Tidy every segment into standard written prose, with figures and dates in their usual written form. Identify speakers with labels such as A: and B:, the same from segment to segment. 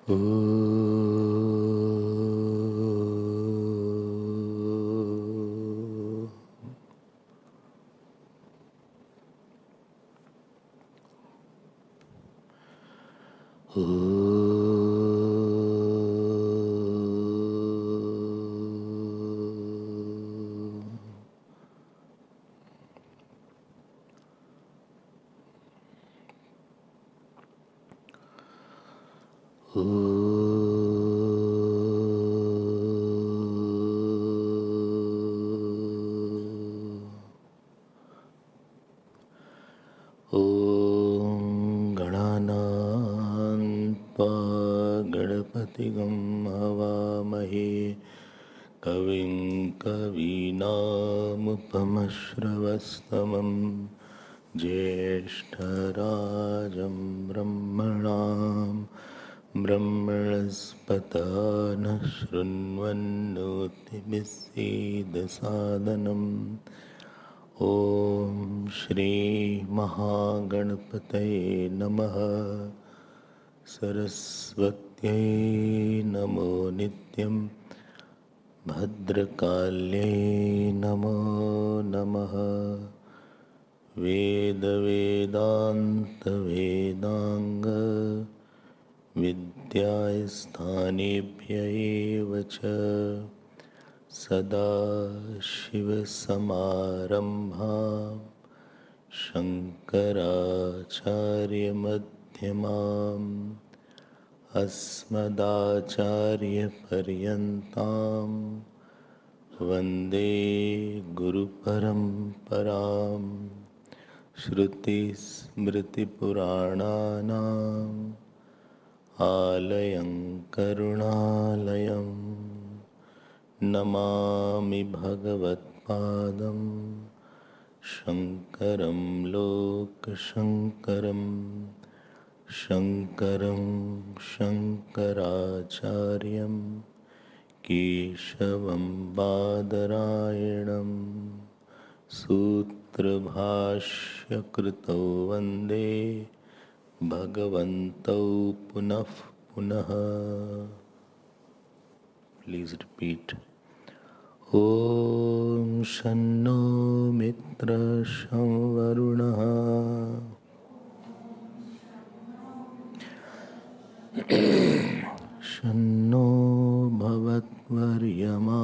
A: Oh, ॐ गणानान्त्वा गणपतिगं हवामहे कविं कवीनामुपमश्रवस्तमं ज्येष्ठराजं ब्रह्मणां ब्रह्मणस्पत नः शृण्वन्नोतिभिस्सीदसादनम् ॐ श्री महागणपतये नमः। सरस्वत्यै नमो नित्यं भद्रकाल्यै नमो नमः। वेदवेदान्तवेदाङ्ग विद्यास्थानेभ्य एव च सदा शिवसमारम्भां शङ्कराचार्यमध्यमाम् अस्मदाचार्यपर्यन्तां वन्दे गुरुपरम्परां। श्रुतिस्मृतिपुराणानाम् आलयं करुणालयम् नमामि भगवत्पादं शङ्करं लोकशङ्करं शङ्करं शङ्कराचार्यं केशवं बादरायणं सूत्रभाष्यकृतौ वन्दे भगवन्तौ पुनः पुनः। Please repeat. ॐ शन्नो मित्रशं वरुणः शन्नो भवत्वर्यमा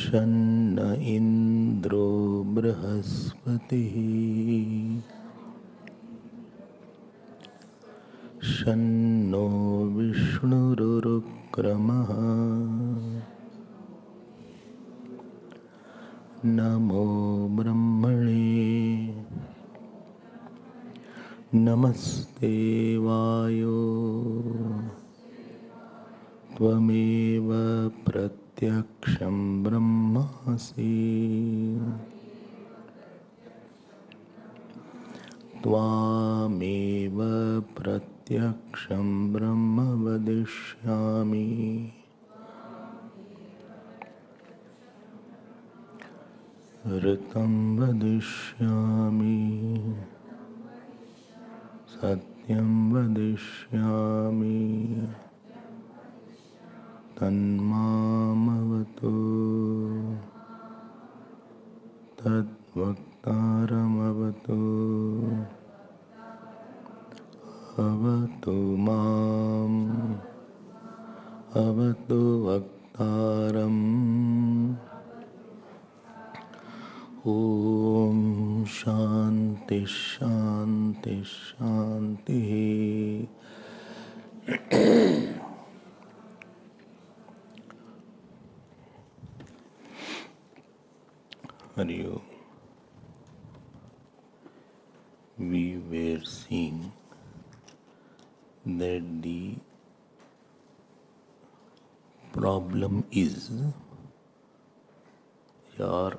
A: शन्न इन्द्रो बृहस्पतिः शन्नो विष्णुरुक्रमः नमो ब्रह्मणे नमस्ते वायो त्वमेव प्रत्यक्षं ब्रह्मासि त्वामेव प्रत्यक्षं ब्रह्म वदिष्यामि। ऋतं वदिष्यामि सत्यं वदिष्यामि तन्मामवतु तद्वक्तारमवतु अवतु माम् अवतु वक्तारम्। ॐ शान्ति शान्ति शान्तिः। हरि ओम। We were seeing that the problem is, your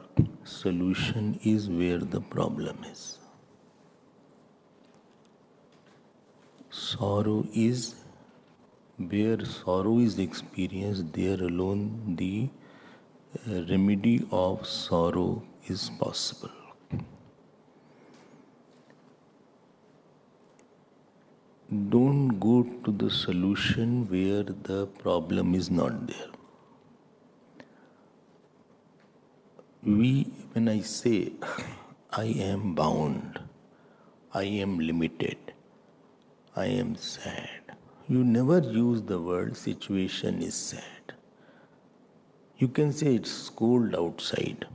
A: solution is where the problem is. Sorrow is where sorrow is experienced, there alone the remedy of sorrow is possible. don't go to the solution where the problem is not there. When I say, I am bound, I am limited, I am sad, you never use the word situation is sad. You can say it's cold outside.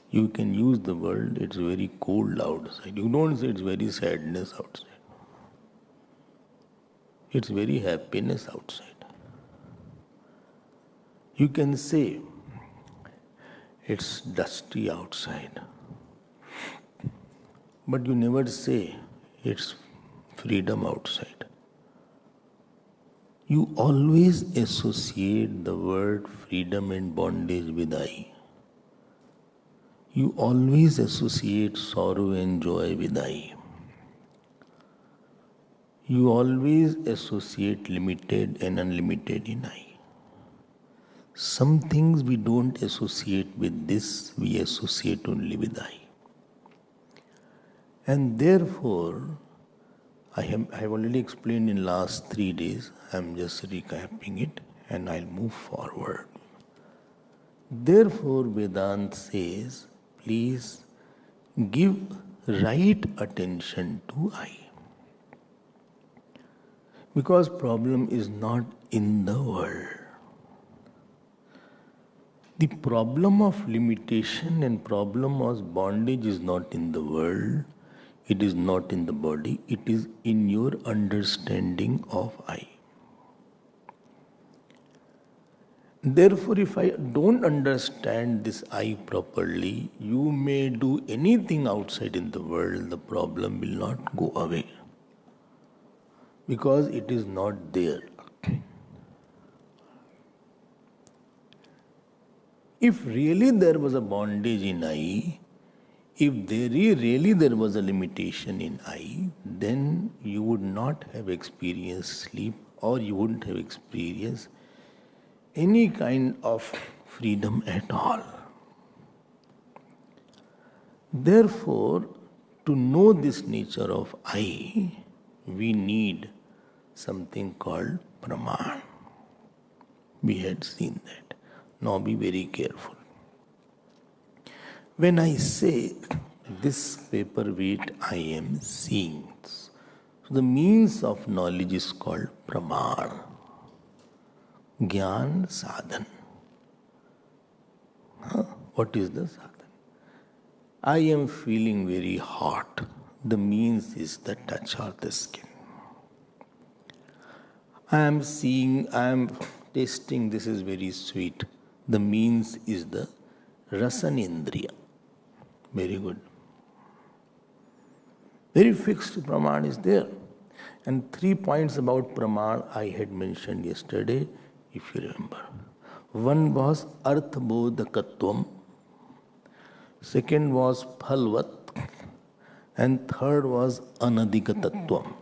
A: You can use the word it's very cold outside. You don't say it's very sadness outside. It's very happiness outside. You can say it's dusty outside. But you never say it's freedom outside. You always associate the word freedom and bondage with I. You always associate sorrow and joy with I. You always associate limited and unlimited in I. Some things we don't associate with this, we associate only with I. And therefore, I have already explained in last 3 days, I am just recapping it and I'll move forward. Therefore, Vedanta says, please give right attention to I. Because problem is not in the world. The problem of limitation and problem of bondage is not in the world. It is not in the body. It is in your understanding of I. Therefore, if I don't understand this I properly, you may do anything outside in the world, the problem will not go away. Because it is not there. If really there was a bondage in I, if really there was a limitation in I, then you would not have experienced sleep or you wouldn't have experienced any kind of freedom at all. Therefore, to know this nature of I, we need something called pramana. We had seen that. Now be very careful. When I say this paperweight I am seeing, so the means of knowledge is called pramana. Gyan sadhan. What is the sadhan? I am feeling very hot. The means is the touch of the skin. I am tasting, this is very sweet. The means is the rasanendriya. Very good. Very fixed pramana is there. And 3 points about pramana I had mentioned yesterday, if you remember. One was arthabodhakatvam, second was phalvat, and third was anadhikatatvam,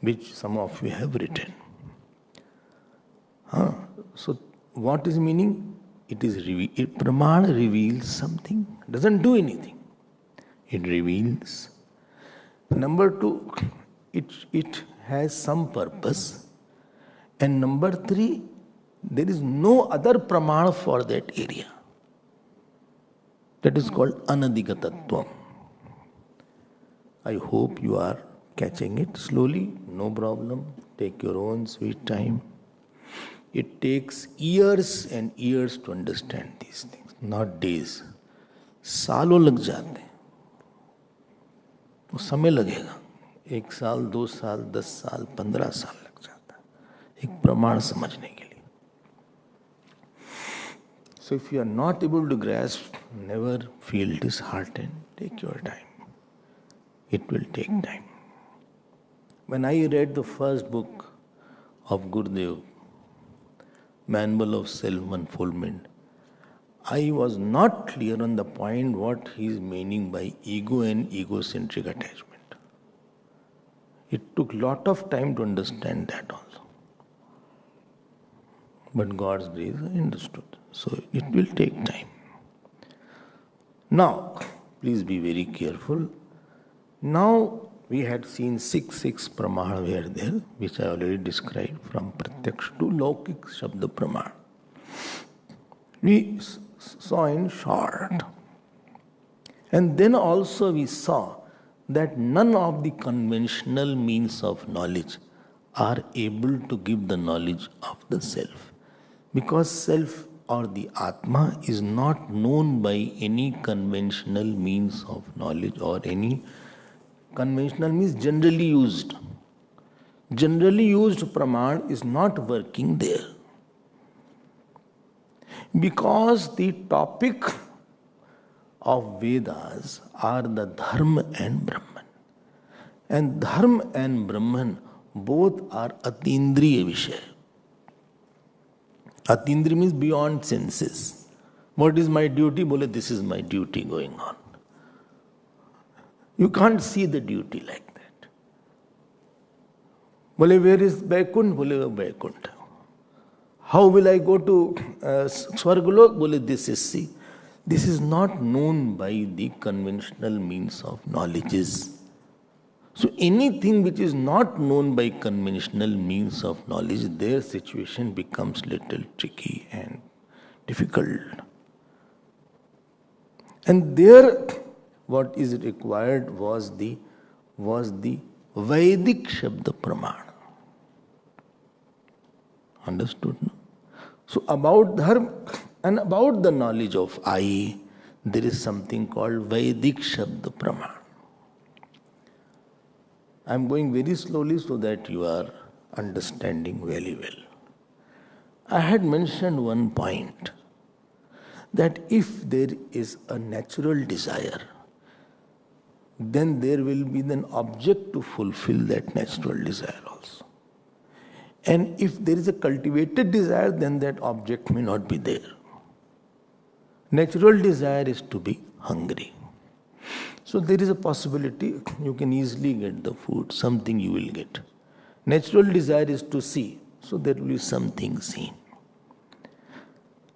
A: which some of you have written. So what is meaning? Pramana reveals something, doesn't do anything. It reveals. Number 2, it has some purpose. And number 3, there is no other pramana for that area. That is called anadhikatattvam. I hope you are catching it slowly, no problem. Take your own sweet time. It takes years and years to understand these things, not days. सालों लग जाते हैं. वो समय लगेगा. 1 साल, 2 साल, 10 साल, 15 साल लग जाता है एक प्रमाण समझने के लिए. So if you are not able to grasp, never feel disheartened. Take your time. It will take time. When I read the first book of Gurudev, Manual of Self-Unfoldment, I was not clear on the point what he is meaning by ego and egocentric attachment. It took lot of time to understand that also. But God's grace I understood. So it will take time. Now, please be very careful. Now we had seen six pramana were there, which I already described, from Pratyaksha to Laukik Shabda Pramana. We saw in short. And then also we saw that none of the conventional means of knowledge are able to give the knowledge of the self. Because self or the Atma is not known by any conventional means of knowledge, or any conventional means generally used. Generally used praman is not working there. Because the topic of Vedas are the Dharma and Brahman. And Dharma and Brahman both are Atindriya Vishaya. Atindriya means beyond senses. What is my duty? Bole, this is my duty going on. You can't see the duty like that. Bole, where is Vaikuntha? Bole, Vaikuntha. How will I go to Swargalok? Bole, this is see. This is not known by the conventional means of knowledges. So anything which is not known by conventional means of knowledge, their situation becomes little tricky and difficult. And there, what is required was the Vedic Shabda Pramana. Understood? No? So about Dharma and about the knowledge of I, there is something called Vedic Shabda Pramana. I am going very slowly so that you are understanding very well. I had mentioned one point, that if there is a natural desire, then there will be an object to fulfill that natural desire also. And if there is a cultivated desire, then that object may not be there. Natural desire is to be hungry. So there is a possibility you can easily get the food, something you will get. Natural desire is to see, so there will be something seen.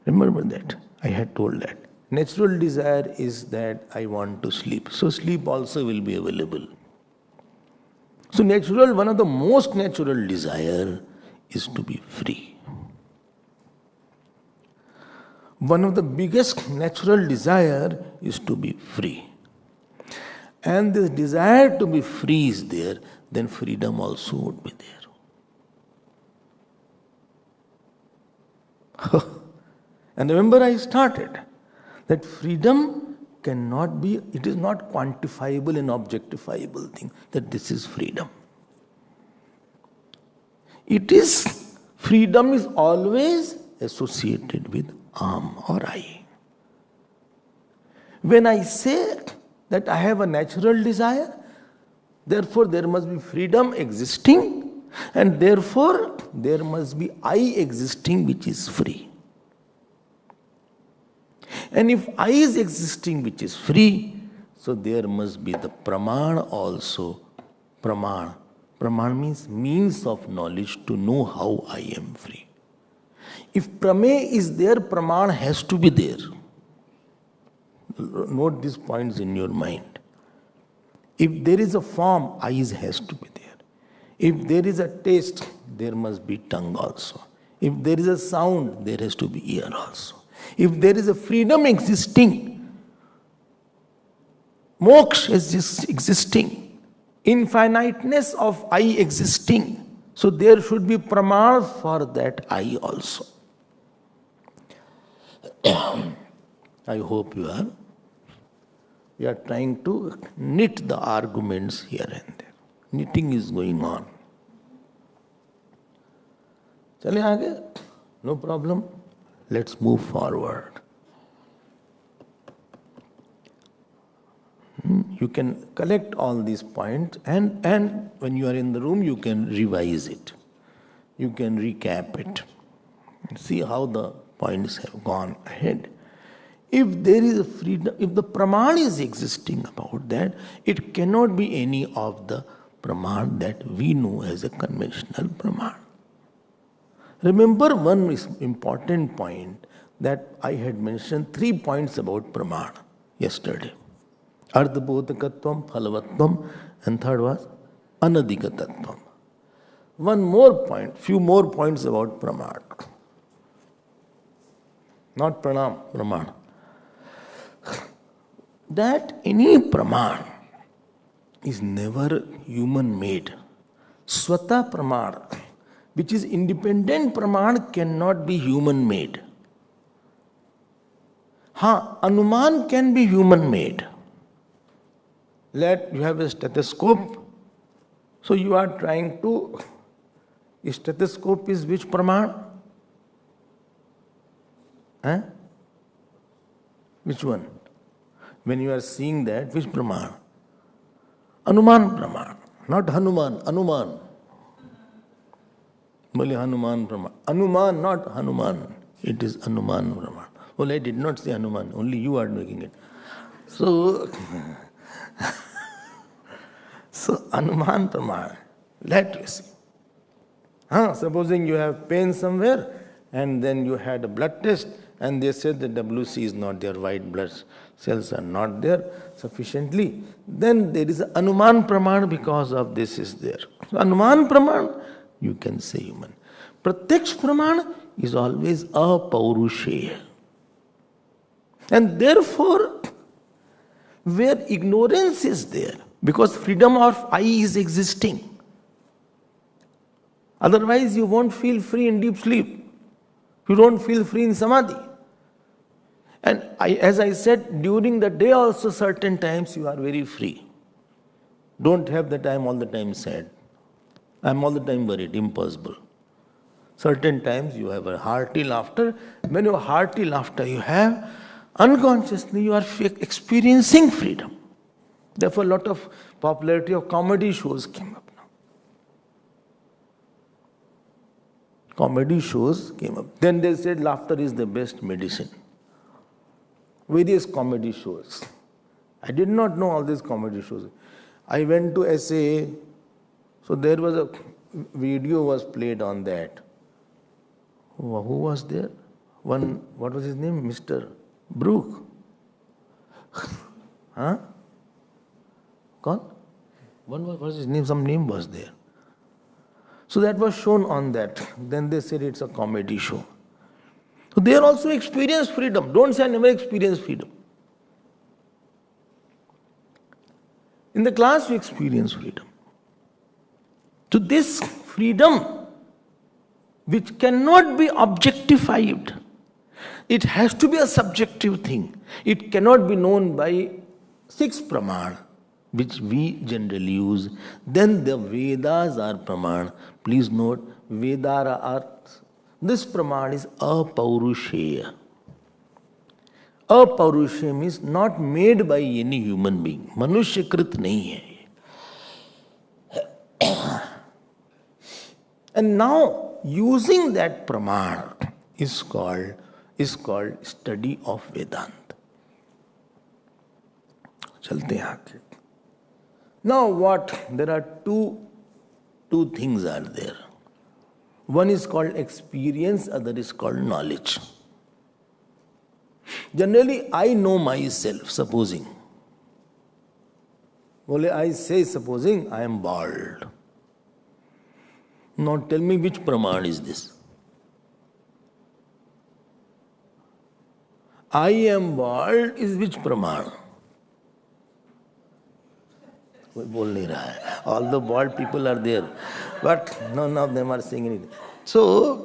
A: Remember that, I had told that. Natural desire is that I want to sleep, so sleep also will be available. So natural, one of the most natural desire is to be free. One of the biggest natural desire is to be free. And this desire to be free is there, then freedom also would be there. And remember I started that freedom cannot be, it is not quantifiable and objectifiable thing, that this is freedom. It is, freedom is always associated with or I. When I say that I have a natural desire, therefore there must be freedom existing, and therefore there must be I existing which is free. And if I is existing which is free, so there must be the pramana also. Pramana. Pramana means means of knowledge to know how I am free. If pramay is there, pramana has to be there. Note these points in your mind. If there is a form, eyes has to be there. If there is a taste, there must be tongue also. If there is a sound, there has to be ear also. If there is a freedom existing, moksha is existing, infiniteness of I existing, so there should be pramana for that I also. I hope you are trying to knit the arguments here and there. Knitting is going on. Chale aage? No problem. Let's move forward. You can collect all these points, and when you are in the room, you can revise it. You can recap it. See how the points have gone ahead. If there is a freedom, if the pramana is existing about that, it cannot be any of the pramana that we know as a conventional pramana. Remember one important point that I had mentioned, 3 points about pramana yesterday. Ardhabodhakatvam, Phalavatvam, and third was Anadhikatatvam. One more point, few more points about Pramana. Not Pranam, Pramana. That any Pramana is never human made. Swata Pramana, which is independent Pramana, cannot be human made. Anuman can be human made. Let you have a stethoscope. So you are trying to, a stethoscope is which Pramana? Which one? When you are seeing that, which Pramana? Anuman Pramana, not Hanuman, Anuman. Boli Hanuman Pramana. Anuman, not Hanuman. It is Anuman Pramana. Well, I did not say Hanuman, only you are making it. So Anuman Pramana, let you see. Supposing you have pain somewhere and then you had a blood test and they said the WC is not there, white blood cells are not there sufficiently, then there is Anuman Pramana because of this is there. So Anuman Pramana, you can say human. Pratyaksh Pramana is always apaurushaya. And therefore, where ignorance is there, because freedom of I is existing. Otherwise, you won't feel free in deep sleep. You don't feel free in samadhi. And as I said, during the day also certain times you are very free. Don't have the time all the time sad. I'm all the time worried, impossible. Certain times you have a hearty laughter. When you have hearty laughter you have, unconsciously you are experiencing freedom. Therefore a lot of popularity of comedy shows came up now. Comedy shows came up. Then they said laughter is the best medicine. Various comedy shows. I did not know all these comedy shows. I went to SA, so there was a video was played on that. Who was there? One, what was his name? Mr. Brook. Call? What was his name? Some name was there. So that was shown on that. Then they said it's a comedy show. So they also experienced freedom. Don't say I never experienced freedom. In the class you experience freedom. So this freedom, which cannot be objectified, it has to be a subjective thing. It cannot be known by 6 pramana, which we generally use. Then the Vedas are pramana. Please note, Vedara are, this pramana is apaurushaya. Apaurushaya means not made by any human being. Manushakrit nahi hai. And now, using that pramana is called study of Vedanta. Chalte hain aage. Now what? There are two things are there. One is called experience, other is called knowledge. Generally, I know myself, supposing. I say, supposing I am bald. Now tell me which pramana is this? I am bald is which pramana? Although bald people are there, but none of them are saying anything. So,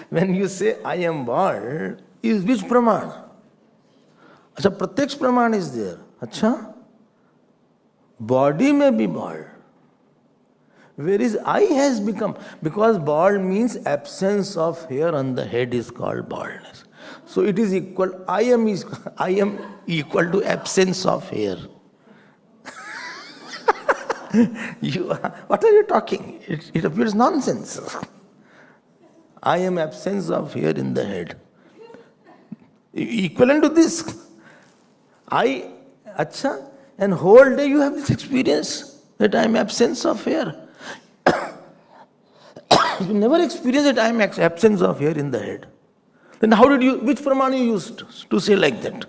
A: when you say I am bald, is which pramana? Acha, pratyaksh pramana is there. Acha, body may be bald. Whereas I has become, because bald means absence of hair on the head is called baldness. So it is equal, I am equal to absence of hair. What are you talking? It appears nonsense. I am absence of hair in the head. Equivalent to this. And whole day you have this experience that I am absence of hair. You never experience that I am absence of hair in the head. Then how did you, which pramana you used to say like that?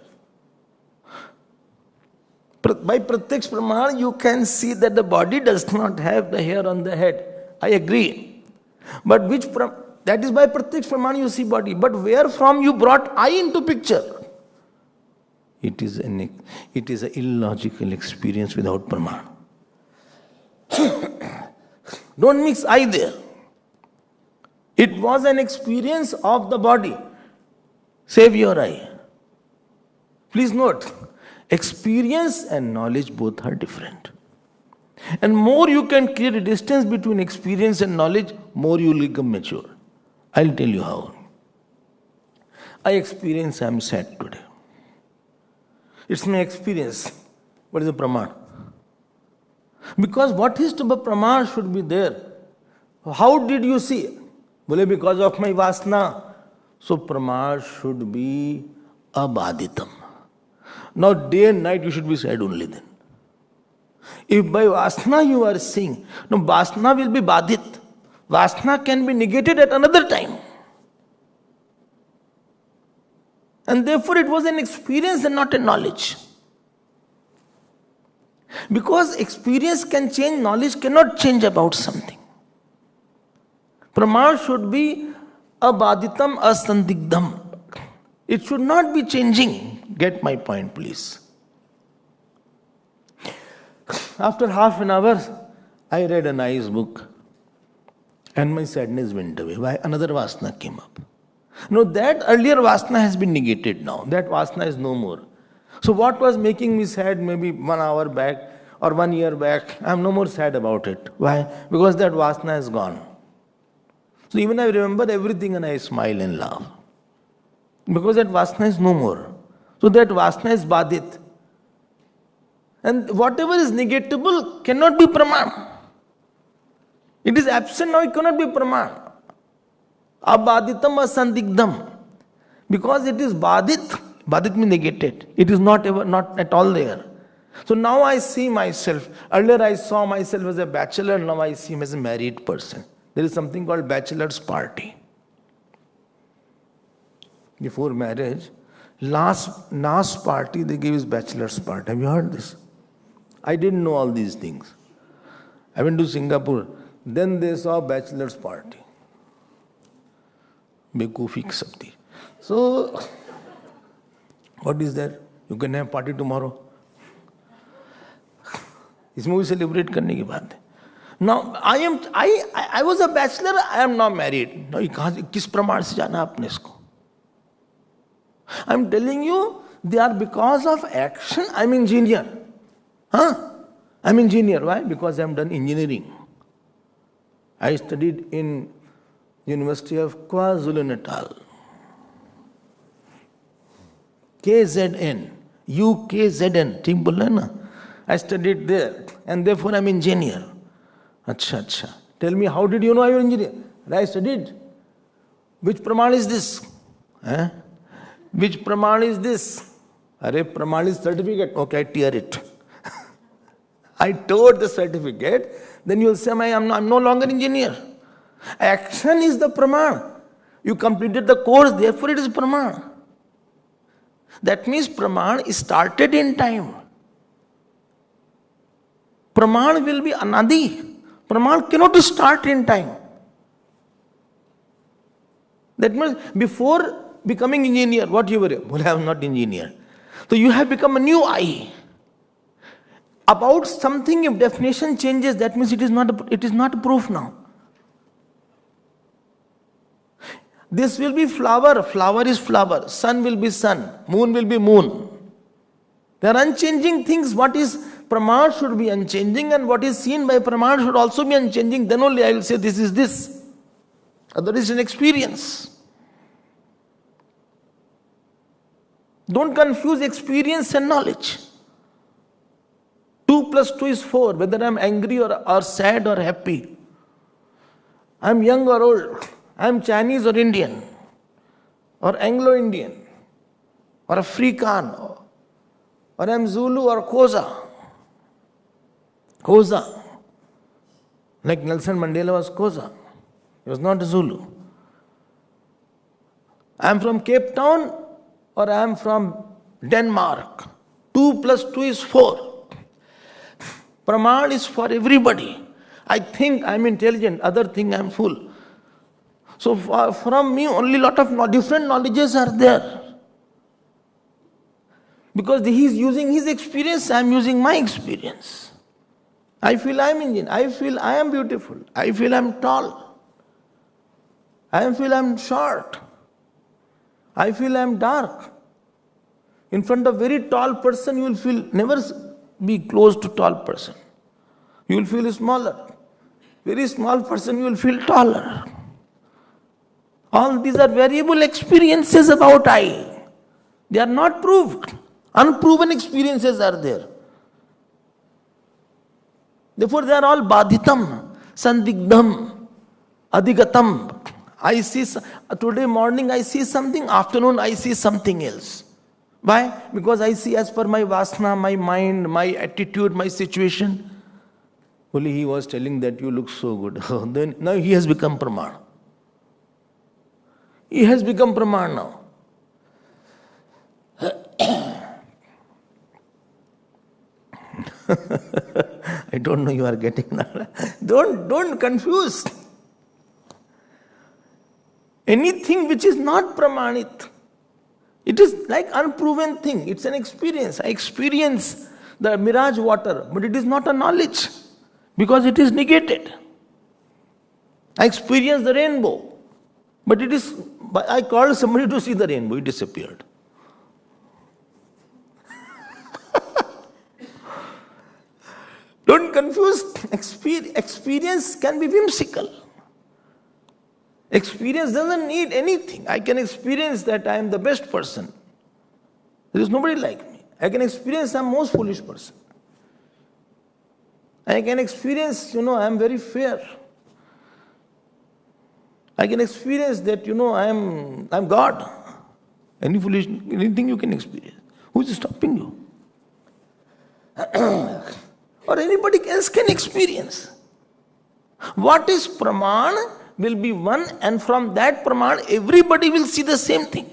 A: By pratyaksh praman, you can see that the body does not have the hair on the head. I agree. But that is by pratyaksh praman you see body. But where from you brought I into picture? It is an illogical experience without praman. Don't mix I there. It was an experience of the body. Save your eye. Please note, experience and knowledge both are different. And more you can create a distance between experience and knowledge, more you will become mature. I'll tell you how. I experience I am sad today. It's my experience. What is the praman? Because what is to be praman should be there. How did you see? Bole, because of my vasana. So praman should be abaditam. Now day and night you should be sad only then. If by vasana you are seeing, no, vasana will be badit. Vasana can be negated at another time. And therefore it was an experience and not a knowledge. Because experience can change, knowledge cannot change about something. Praman should be abaditam asandigdham. It should not be changing. Get my point, please. After half an hour, I read a nice book. And my sadness went away. Why? Another vasana came up. No, that earlier vasana has been negated now. That vasana is no more. So what was making me sad maybe 1 hour back or 1 year back, I am no more sad about it. Why? Because that vasana is gone. So even I remember everything and I smile and laugh. Because that vasana is no more. So that vasana is badit. And whatever is negatable cannot be praman. It is absent now, it cannot be praman. Abaditam asandigdham. Because it is badit. Badit means negated. It is not at all there. So now I see myself. Earlier I saw myself as a bachelor, now I see him as a married person. There is something called bachelor's party. Before marriage, last party they gave his bachelor's party. Have you heard this? I didn't know all these things. I went to Singapore. Then they saw bachelor's party. Bekufi sabdi. So, what is that? You can have party tomorrow. इसमें भी celebrate करने की बात है. Now I was a bachelor. I am now married. Now किस प्रमाण से जाना आपने इसको? I am telling you, they are because of action. I am engineer. I am engineer. Why? Because I am done engineering. I studied in University of KwaZulu-Natal. KZN. UKZN. ठीक बोला ना? I studied there. And therefore I am engineer. Acha. Tell me, how did you know I am engineer? I studied. Which praman is this? Which praman is this? Arey, praman is certificate. Okay, I tear it. I tore the certificate. Then you will say, I am no longer engineer. Action is the praman. You completed the course, therefore it is praman. That means praman started in time. Praman will be anadi. Praman cannot start in time. That means before becoming engineer, what you were? Well, I am not engineer. So you have become a new I. About something, if definition changes, that means it is not a proof now. This will be flower. Flower is flower. Sun will be sun. Moon will be moon. They are unchanging things. What is praman should be unchanging, and what is seen by praman should also be unchanging. Then only I will say this is this. Otherwise it's an experience. Don't confuse experience and knowledge. 2 plus 2 is 4. Whether I am angry or sad or happy. I am young or old. I am Chinese or Indian. Or Anglo-Indian. Or African. Or I am Zulu or Xhosa. Xhosa. Like Nelson Mandela was Xhosa. He was not a Zulu. I am from Cape Town or I am from Denmark. 2 plus 2 is 4. Praman is for everybody. I think I'm intelligent, other think I'm fool. So from me only lot of different knowledges are there. Because he is using his experience, I am using my experience. I feel I am Indian, I feel I am beautiful, I feel I am tall, I feel I am short, I feel I am dark. In front of very tall person, you will feel never be close to tall person. You will feel smaller. Very small person, you will feel taller. All these are variable experiences about I. They are not proved. Unproven experiences are there. Therefore, they are all badhitam, sandigdham, adigatam. I see, today morning I see something, afternoon I see something else. Why? Because I see as per my vasana, my mind, my attitude, my situation. Only he was telling that you look so good. Then now he has become pramana. He has become pramana now. I don't know you are getting that. Don't confuse. Anything which is not pramanit, it is like unproven thing. It's an experience. I experience the mirage water, but it is not a knowledge because it is negated. I experience the rainbow, but it is. I called somebody to see the rainbow. It disappeared. Don't confuse. Experience can be whimsical. Experience doesn't need anything. I can experience that I am the best person. There is nobody like me. I can experience I am most foolish person. I can experience, I am very fair. I can experience that, I am God. Anything you can experience. Who is stopping you? Or anybody else can experience. What is praman will be one, and from that praman everybody will see the same thing.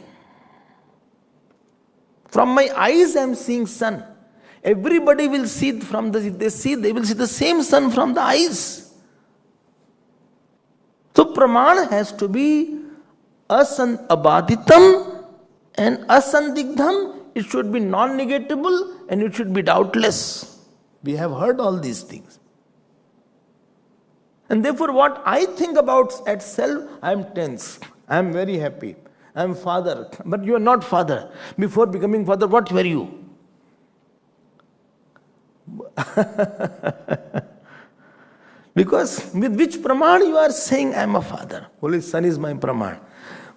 A: From my eyes I am seeing sun. Everybody will see if they will see the same sun from the eyes. So praman has to be abaditam and asandigdham. It should be non-negatable and it should be doubtless. We have heard all these things. And therefore what I think about at self, I am tense. I am very happy. I am father. But you are not father. Before becoming father, what were you? Because with which praman you are saying I am a father? Holy Son is my praman.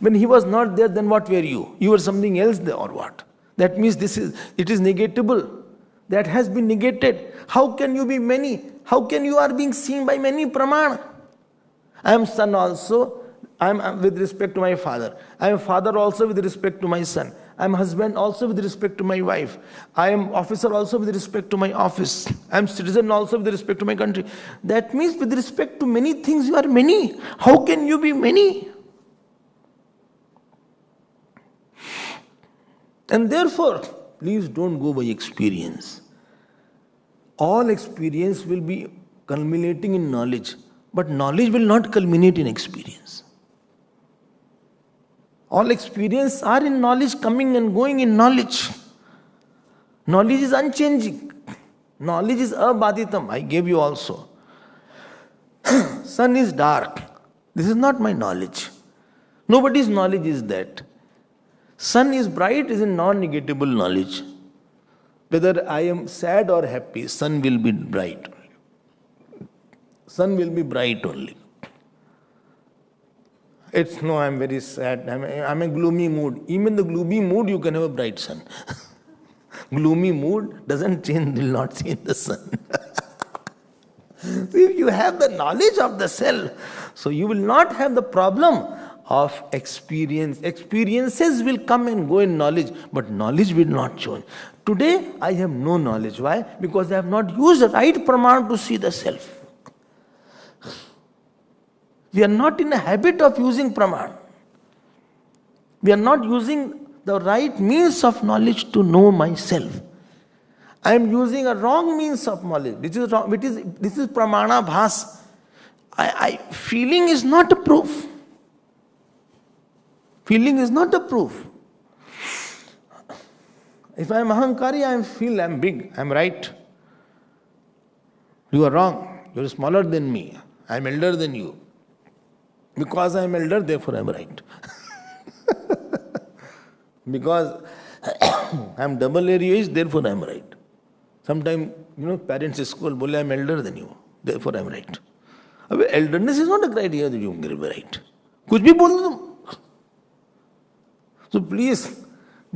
A: When he was not there, then what were you? You were something else there or what? That means it is negatable. That has been negated. How can you be many? How can you are being seen by many praman? I am son also. I am with respect to my father. I am father also with respect to my son. I am husband also with respect to my wife. I am officer also with respect to my office. I am citizen also with respect to my country. That means with respect to many things you are many. How can you be many? And therefore, please don't go by experience. All experience will be culminating in knowledge, but knowledge will not culminate in experience. All experience are in knowledge, coming and going in knowledge. Knowledge is unchanging. Knowledge is abaditam. I gave you also. Sun is dark. This is not my knowledge. Nobody's knowledge is that. Sun is bright is a non-negatable knowledge. Whether I am sad or happy, sun will be bright. Sun will be bright only. It's no, I'm very sad. I'm a gloomy mood. Even the gloomy mood, you can have a bright sun. Gloomy mood doesn't change, will not change the sun. If you have the knowledge of the self, so you will not have the problem of experience. Experiences will come and go in knowledge, but knowledge will not change. Today, I have no knowledge. Why? Because I have not used the right praman to see the self. We are not in a habit of using praman. We are not using the right means of knowledge to know myself. I am using a wrong means of knowledge, which is wrong, this is pramana bhas. Feeling is not a proof. Feeling is not a proof. If I am ahankari, I feel I am big, I am right. You are wrong. You are smaller than me. I am elder than you. Because I am elder, therefore I am right. Because I am double age, therefore I am right. Sometimes, parents in school say, I am elder than you, therefore I am right. Elderness is not a criteria that you will be right. Kuch bhi bol do. So please,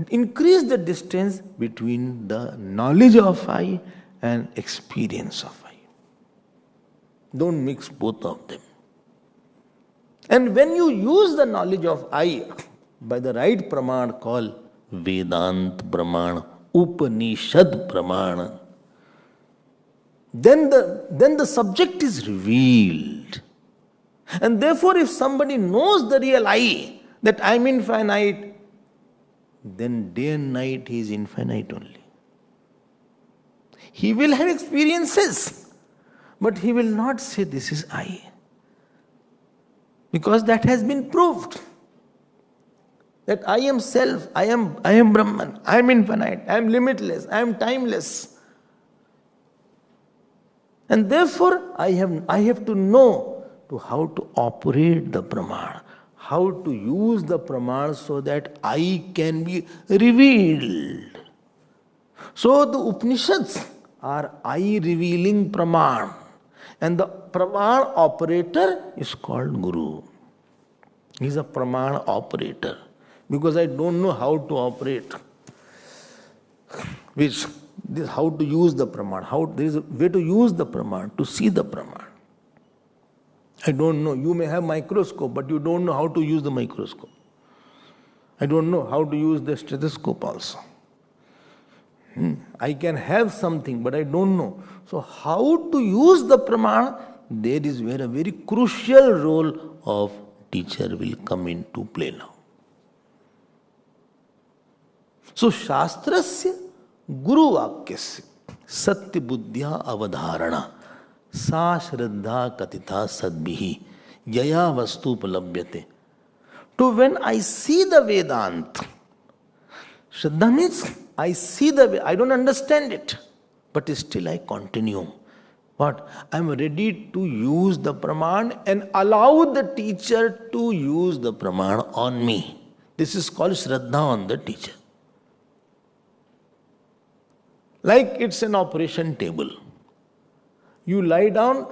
A: increase the distance between the knowledge of I and experience of I. Don't mix both of them. And when you use the knowledge of I by the right pramana called Vedanta pramana, Upanishad pramana, then the subject is revealed. And therefore, if somebody knows the real I, that I am infinite, then day and night he is infinite only. He will have experiences, but he will not say this is I. Because that has been proved. That I am self, I am Brahman, I am infinite, I am limitless, I am timeless. And therefore, I have to know how to operate the pramana, how to use the pramana so that I can be revealed. So the Upanishads are I-revealing pramana. And the pramana operator is called Guru. He is a pramana operator. Because I don't know how to operate. How to use the pramana. There is a way to use the pramana, to see the pramana. I don't know. You may have microscope, but you don't know how to use the microscope. I don't know how to use the stethoscope also. I can have something, but I don't know. So how to use the pramana, there is where a very crucial role of teacher will come into play now. So Shastrasya Guru Vakyasya Satya Buddhya Avadharana Sa Shraddha Katitha Sadbihi Yaya Vastu Palabhyate. So when I see the Vedanta, Shraddha means I see the way, I don't understand it, but still I continue. What? I am ready to use the pramana and allow the teacher to use the pramana on me. This is called Shraddha on the teacher. Like it's an operation table. You lie down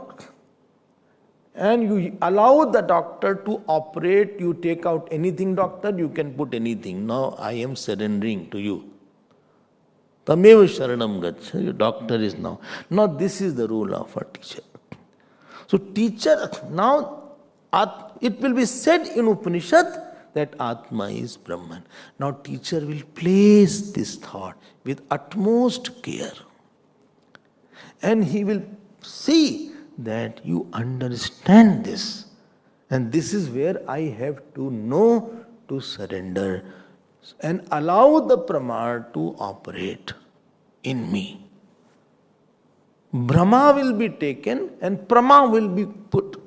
A: and you allow the doctor to operate. You take out anything, doctor, you can put anything. Now I am surrendering to you. Tameva sharanam gaccha. Your doctor is now. Now this is the role of a teacher. So teacher, now it will be said in Upanishad that Atma is Brahman. Now teacher will place this thought with utmost care. And he will see that you understand this. And this is where I have to know to surrender and allow the pramana to operate in me. Brahma will be taken and prama will be put.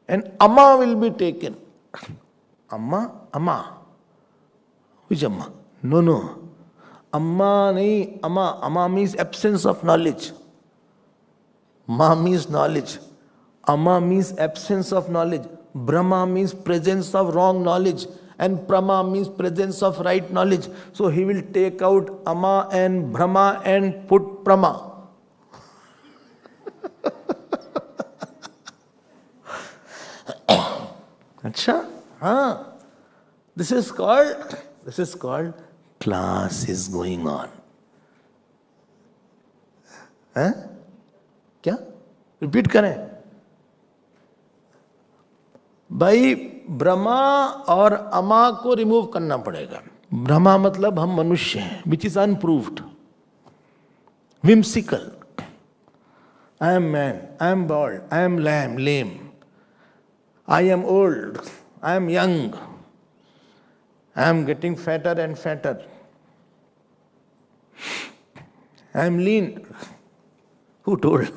A: And ama will be taken. Amma. Which amma? No. Amma nahi, ama. Ama means absence of knowledge. Ma means knowledge. Ama means absence of knowledge. Brahma means presence of wrong knowledge. And prama means presence of right knowledge. So he will take out ama and brahma and put prama. Acha? This is called class is going on. क्या? Repeat करें. भाई ब्रह्मा और अमा को remove करना पड़ेगा. ब्रह्मा मतलब हम मनुष्य हैं, which is unproved, whimsical. I am man, I am bald, I am lame, I am old, I am young, I am getting fatter and fatter. I'm lean. Who told?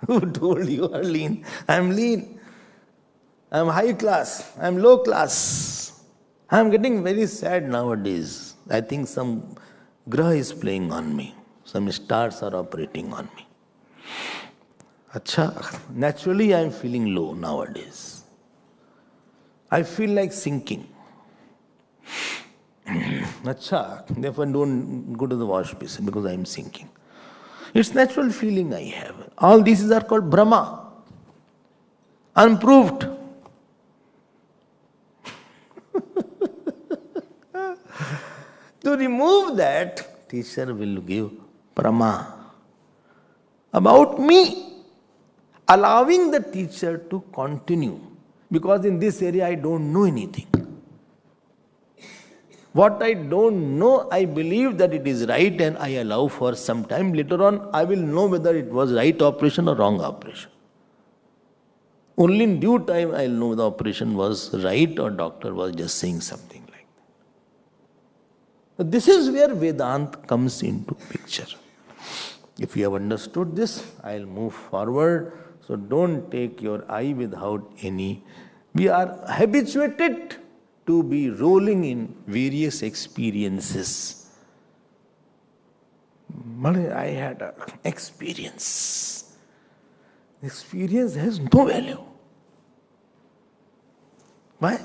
A: Who told you are lean? I'm lean. I'm high class. I'm low class. I'm getting very sad nowadays. I think some graha is playing on me. Some stars are operating on me. Acha, naturally I am feeling low nowadays. I feel like sinking. Acha, therefore don't go to the wash basin because I am sinking. It's natural feeling I have. All these are called Brahma. Unproved. To remove that, teacher will give prama about me, allowing the teacher to continue. Because in this area I don't know anything. What I don't know, I believe that it is right and I allow for some time. Later on, I will know whether it was right operation or wrong operation. Only in due time I will know the operation was right or doctor was just saying something like that. This is where Vedanta comes into picture. If you have understood this, I will move forward. So don't take your eye without any. We are habituated to be rolling in various experiences. I had an experience. Experience has no value. Why?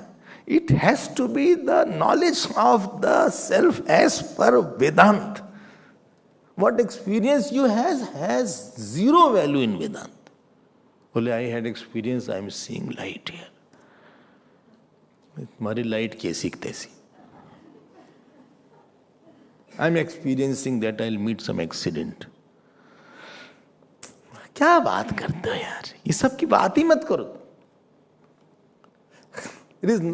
A: It has to be the knowledge of the self as per Vedanta. What experience you has zero value in Vedanta. Only I had experience, I am seeing light here. तुम्हारी light कैसी तैसी. I am experiencing that I will meet some accident. क्या बात करते हो यार? ये सब की बात ही मत करो.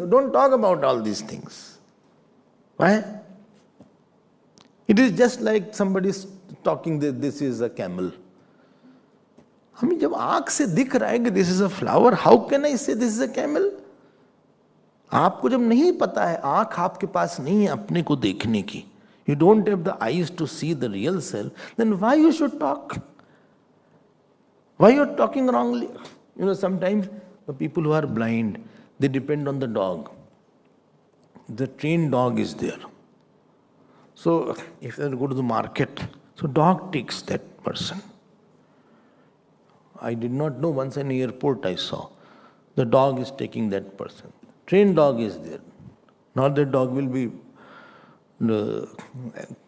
A: Don't talk about all these things. Why? It is just like somebody is talking that this is a camel. हमें जब आँख से दिख रहा है कि this is a flower, how can I say this is a camel? आपको जब नहीं पता है, आँख आपके पास नहीं है अपने को देखने की, you don't have the eyes to see the real self, then why you should talk? Why you are talking wrongly? You know, sometimes the people who are blind, they depend on the dog. The trained dog is there. So if they go to the market, so dog takes that person. I did not know, once in the airport I saw, the dog is taking that person. Trained dog is there. Not that dog will be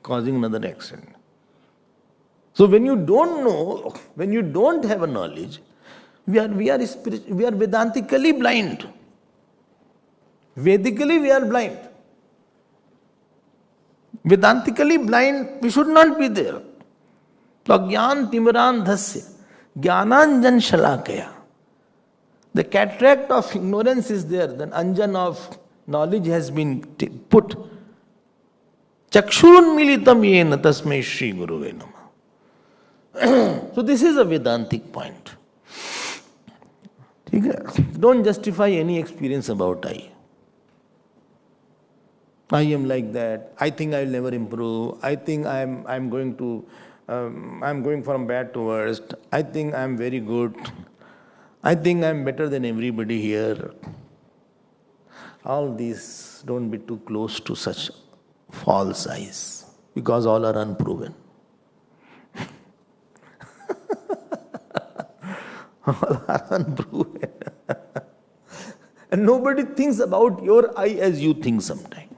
A: causing another accident. So when you don't know, when you don't have a knowledge, we are Vedantically blind. Vedically we are blind. Vedantically blind, we should not be there. Pragyan timiran dhasya, jnananjan shalakaya. The cataract of ignorance is there, the anjan of knowledge has been put. Chakshurun militam yena tasmai Shri Guruve Namah. So this is a Vedantic point. Don't justify any experience about I am like that. I think I will never improve. I think I'm going from bad to worst. I think I'm very good. I think I'm better than everybody here. All these, don't be too close to such false eyes, because all are unproven. All are unproven. And nobody thinks about your eye as you think sometimes.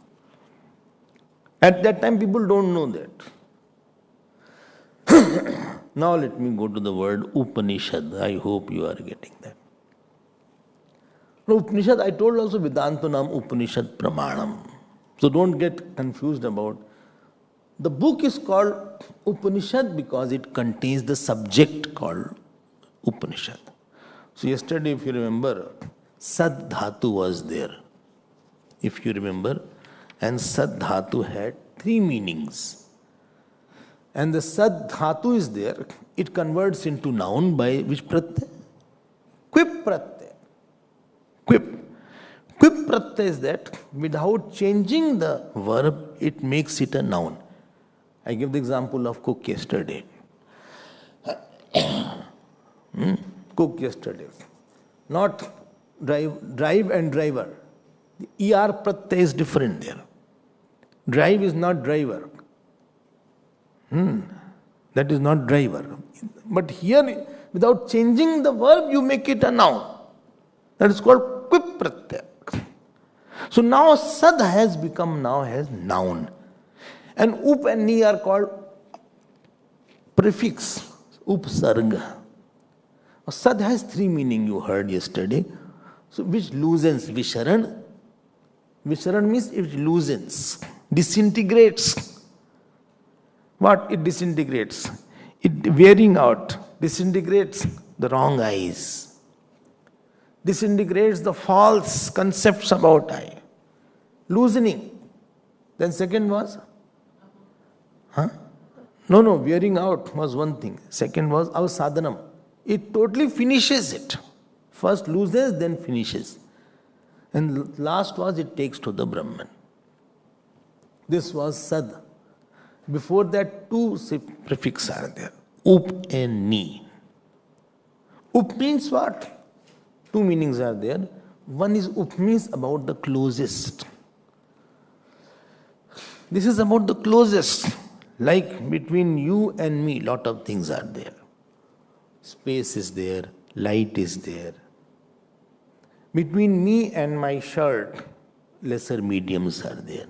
A: At that time, people don't know that. Now let me go to the word Upanishad. I hope you are getting that. Now, Upanishad, I told also Vedantanam Upanishad Pramanam. So don't get confused about. The book is called Upanishad because it contains the subject called Upanishad. So yesterday, if you remember, Sad Dhatu was there. If you remember, and Sad Dhatu had three meanings. And the Sad Dhatu is there, it converts into noun by which pratyay? Quip pratyay. Quip. Quip pratyay is that without changing the verb, it makes it a noun. I give the example of cook yesterday. Cook yesterday. Not drive and driver. The ER pratyay is different there. Drive is not driver. That is not driver. But here, without changing the verb, you make it a noun. That is called quip pratyay. So now sad has become now as noun. And up and ni are called prefix, upsarga. Sad has three meanings you heard yesterday. So which loosens, visharan. Visharan means it loosens, disintegrates. What it disintegrates? It wearing out, disintegrates the wrong eyes. Disintegrates the false concepts about I. Loosening. Then second was? No, wearing out was one thing. Second was our sadhanam. It totally finishes it. First loosens, then finishes. And last was it takes to the Brahman. This was sad. Before that, two prefixes are there. Up and ni. Up means what? Two meanings are there. One is up means about the closest. This is about the closest. Like between you and me, lot of things are there. Space is there, light is there. Between me and my shirt, lesser mediums are there.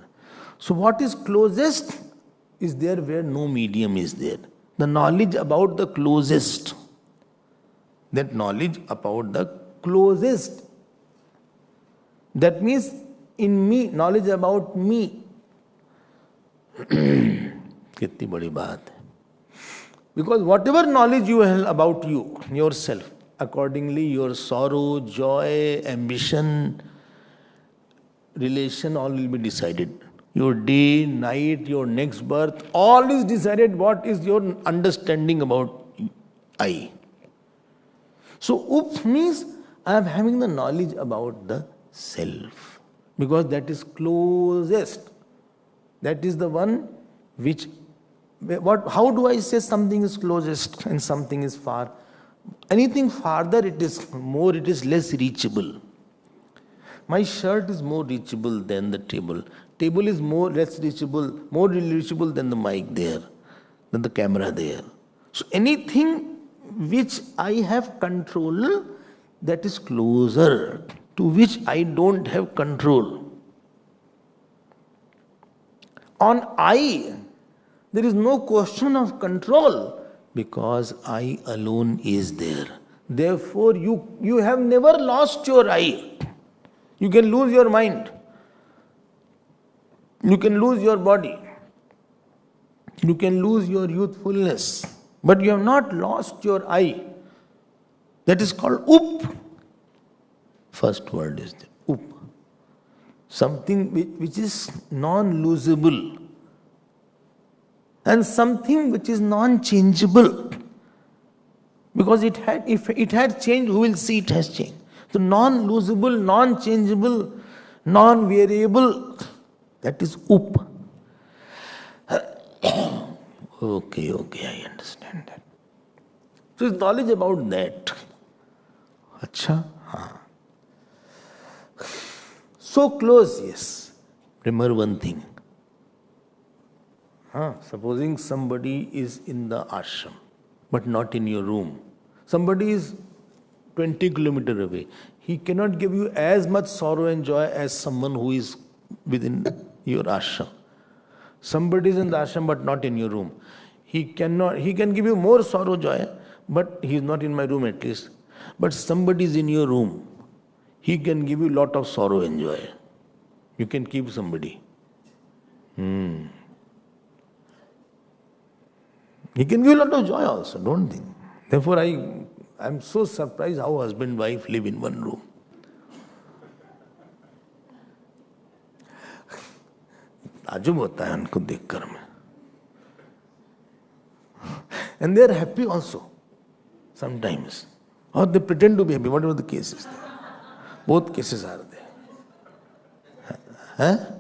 A: So what is closest is there where no medium is there. The knowledge about the closest. That knowledge about the closest. That means in me, knowledge about me. कितनी बड़ी बात है. Because whatever knowledge you have about you, yourself, accordingly your sorrow, joy, ambition, relation, all will be decided. Your day, night, your next birth, all is decided what is your understanding about I. So up means I am having the knowledge about the self. Because that is closest. That is the one which, how do I say something is closest and something is far? Anything farther it is more, it is less reachable. My shirt is more reachable than the table. Table is more reachable than the mic there, than the camera there. So anything which I have control, that is closer, to which I don't have control. On I, there is no question of control because I alone is there. Therefore, you have never lost your I. You can lose your mind. You can lose your body. You can lose your youthfulness. But you have not lost your I. That is called up. First word is the up. Something which is non-losable. And something which is non-changeable. Because if it had changed, who will see it has changed? So non-losable, non-changeable, non-variable, that is up. Okay, I understand that. So it's knowledge about that. Acha? Haan. So close, yes. Remember one thing. Supposing somebody is in the ashram, but not in your room. Somebody is 20 kilometers away. He cannot give you as much sorrow and joy as someone who is within your ashram. Somebody is in the ashram but not in your room. He can give you more sorrow, joy, but he is not in my room at least. But somebody is in your room. He can give you lot of sorrow and joy. You can keep somebody. He can give you a lot of joy also, don't think. Therefore, I'm so surprised how husband and wife live in one room. ताजुब होता है उनको देखकर में. And they are happy also, sometimes. Or they pretend to be happy, whatever the case is. Both cases are there.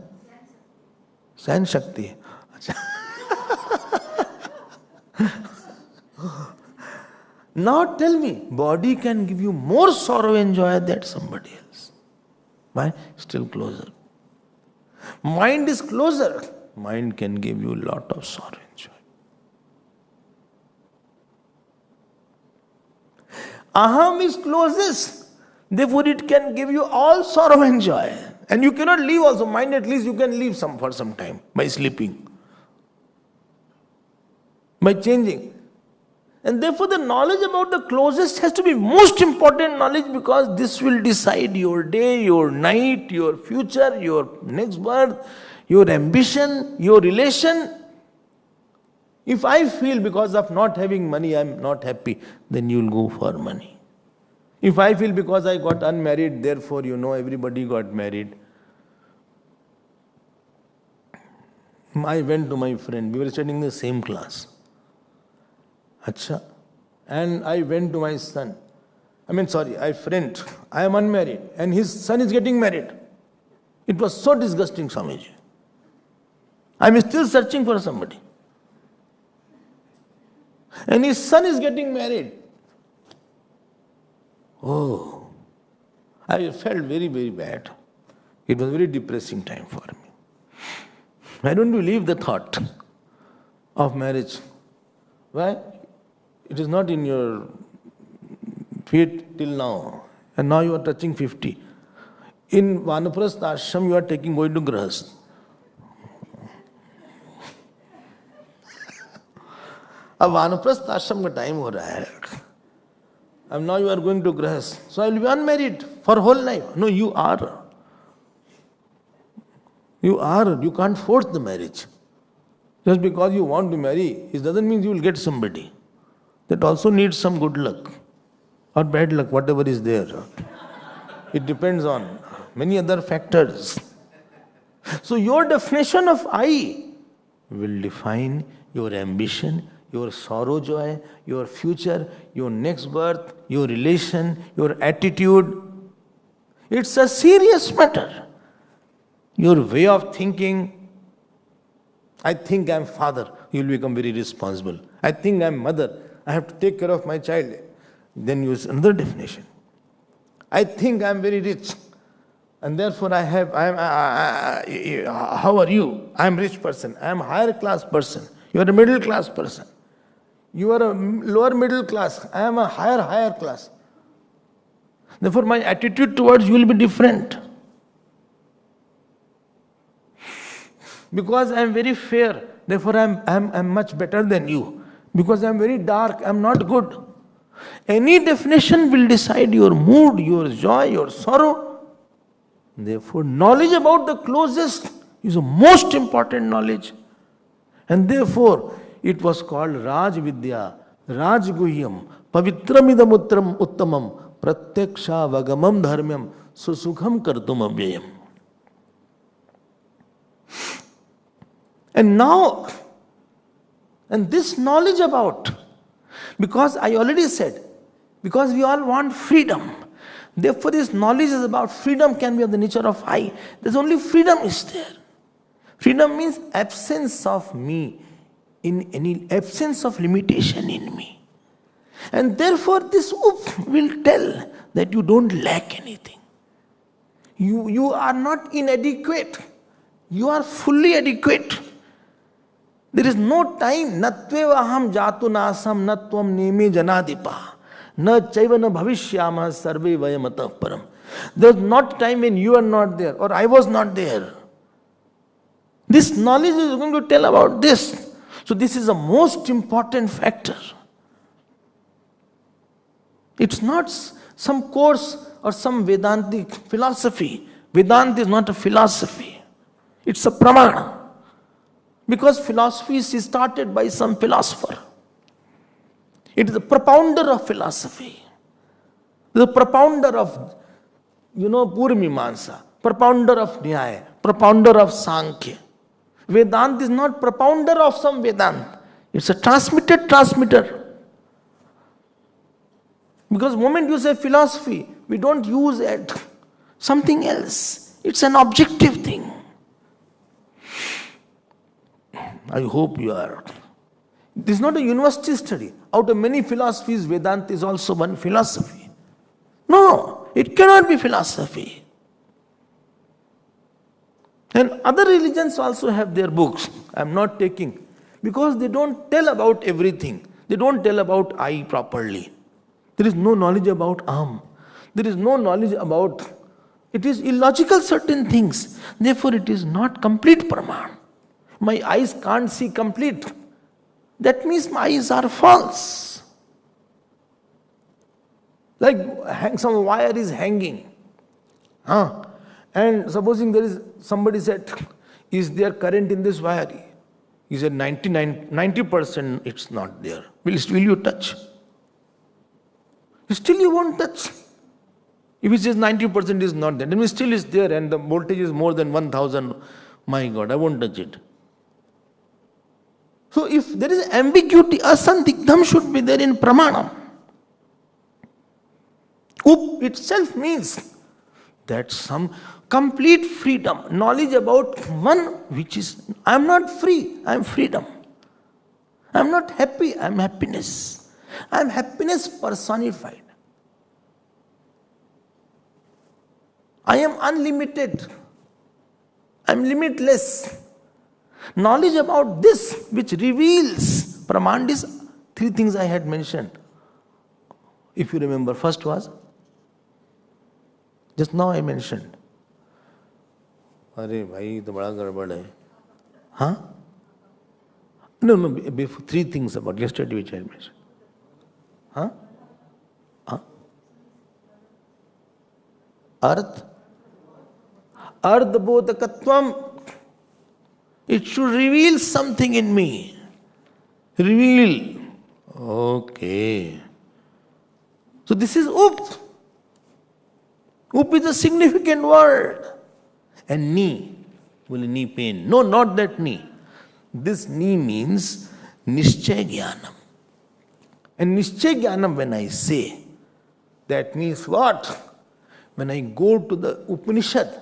A: सहन शक्ति है. अच्छा. Now tell me, body can give you more sorrow and joy than somebody else. Why? Still closer. Mind is closer. Mind can give you a lot of sorrow and joy. Aham is closest. Therefore it can give you all sorrow and joy. And you cannot leave also. Mind at least you can leave for some time by sleeping. By changing. And therefore the knowledge about the closest has to be most important knowledge, because this will decide your day, your night, your future, your next birth, your ambition, your relation. If I feel because of not having money I am not happy, then you will go for money. If I feel because I got unmarried, therefore everybody got married. I went to my friend, we were studying the same class. Acha. And I went to my son. Friend, I am unmarried and his son is getting married. It was so disgusting, Swamiji. I am still searching for somebody. And his son is getting married. Oh, I felt very, very bad. It was a very depressing time for me. Why don't you leave the thought of marriage? Why? It is not in your feet till now. And now you are touching 50. In Vanaprastha ashram you are going to Grahast. अब वानप्रस्थ आश्रम का time हो रहा है. And now you are going to Grahast. So I will be unmarried for whole life. No, you are. You are. You can't force the marriage. Just because you want to marry, it doesn't mean you will get somebody. That also needs some good luck or bad luck, whatever is there. It depends on many other factors. So your definition of I will define your ambition, your sorrow, joy, your future, your next birth, your relation, your attitude. It's a serious matter. Your way of thinking. I think I'm father, you will become very responsible. I think I'm mother, I have to take care of my child. Then use another definition. I think I'm very rich, and therefore how are you? I'm a rich person. I'm a higher class person. You are a middle class person. You are a lower middle class. I am a higher class. Therefore my attitude towards you will be different. Because I am very fair, therefore I am much better than you. Because I am very dark, I am not good. Any definition will decide your mood, your joy, your sorrow. Therefore, knowledge about the closest is the most important knowledge. And therefore, it was called Raj Vidya, Raj Guhyam, Pavitramidam Uttamam, Pratyaksha Vagamam Dharmyam, Susukham Kartum Avyayam. And now, and this knowledge about, because I already said, because we all want freedom. Therefore, this knowledge is about freedom can be of the nature of I. There's only freedom is there. Freedom means absence of me, in any absence of limitation in me. And therefore, this will tell that you don't lack anything. You are not inadequate. You are fully adequate. There is no time. Natveva aham jatu nasam natvam neme janadipa. Na chaiva na bhavishyama sarve vayamatav param. There is not time when you are not there or I was not there. This knowledge is going to tell about this. So this is the most important factor. It's not some course or some Vedantic philosophy. Vedanta is not a philosophy. It's a pramana. Because philosophy is started by some philosopher. It is the propounder of philosophy. The propounder of, Purvamimamsa, propounder of Nyaya, propounder of Sankhya. Vedanta is not propounder of some Vedanta. It's a transmitter. Because the moment you say philosophy, we don't use it. Something else. It's an objective thing. I hope you are. This is not a university study. Out of many philosophies, Vedanta is also one philosophy. No, it cannot be philosophy. And other religions also have their books. I am not taking, because they don't tell about everything. They don't tell about I properly. There is no knowledge about There is no knowledge about, it is illogical certain things. Therefore it is not complete pramana. My eyes can't see complete. That means my eyes are false. Like some wire is hanging. And supposing there is, somebody said, is there current in this wire? He said 90% it's not there. Will you touch? Still you won't touch. If it says 90% is not there, then it still is there and the voltage is more than 1000. My God, I won't touch it. So if there is ambiguity, asandigdham should be there in pramana. Up itself means that some complete freedom, knowledge about one which is, I am not free, I am freedom. I am not happy, I am happiness. I am happiness personified. I am unlimited. I am limitless. Knowledge about this which reveals, pramana is three things I had mentioned. If you remember, first was, just now I mentioned. अरे भाई तो बड़ा गड़बड़ है. Huh? No, before, three things about yesterday which I mentioned. Huh? Arth bodhakatvam. It should reveal something in me. Reveal. Okay. So this is up. Up is a significant word. And knee. Well, knee pain. No, not that knee. This knee means nishchay jnanam. And nishchay jnanam, when I say, that means what? When I go to the Upanishad,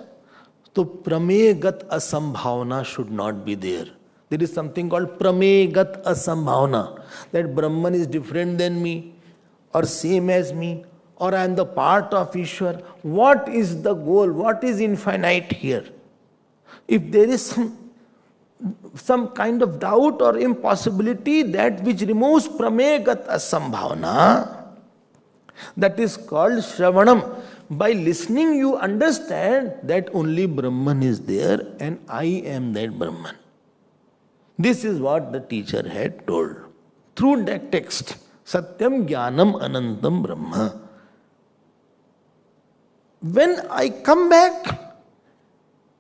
A: so pramegat asambhavana should not be there. There is something called pramegat asambhavana. That Brahman is different than me, or same as me, or I am the part of Ishwar. What is the goal? What is infinite here? If there is some kind of doubt or impossibility, that which removes pramegat asambhavana, that is called Shravanam. By listening, you understand that only Brahman is there and I am that Brahman. This is what the teacher had told. Through that text, Satyam Jnanam Anantam Brahma. When I come back,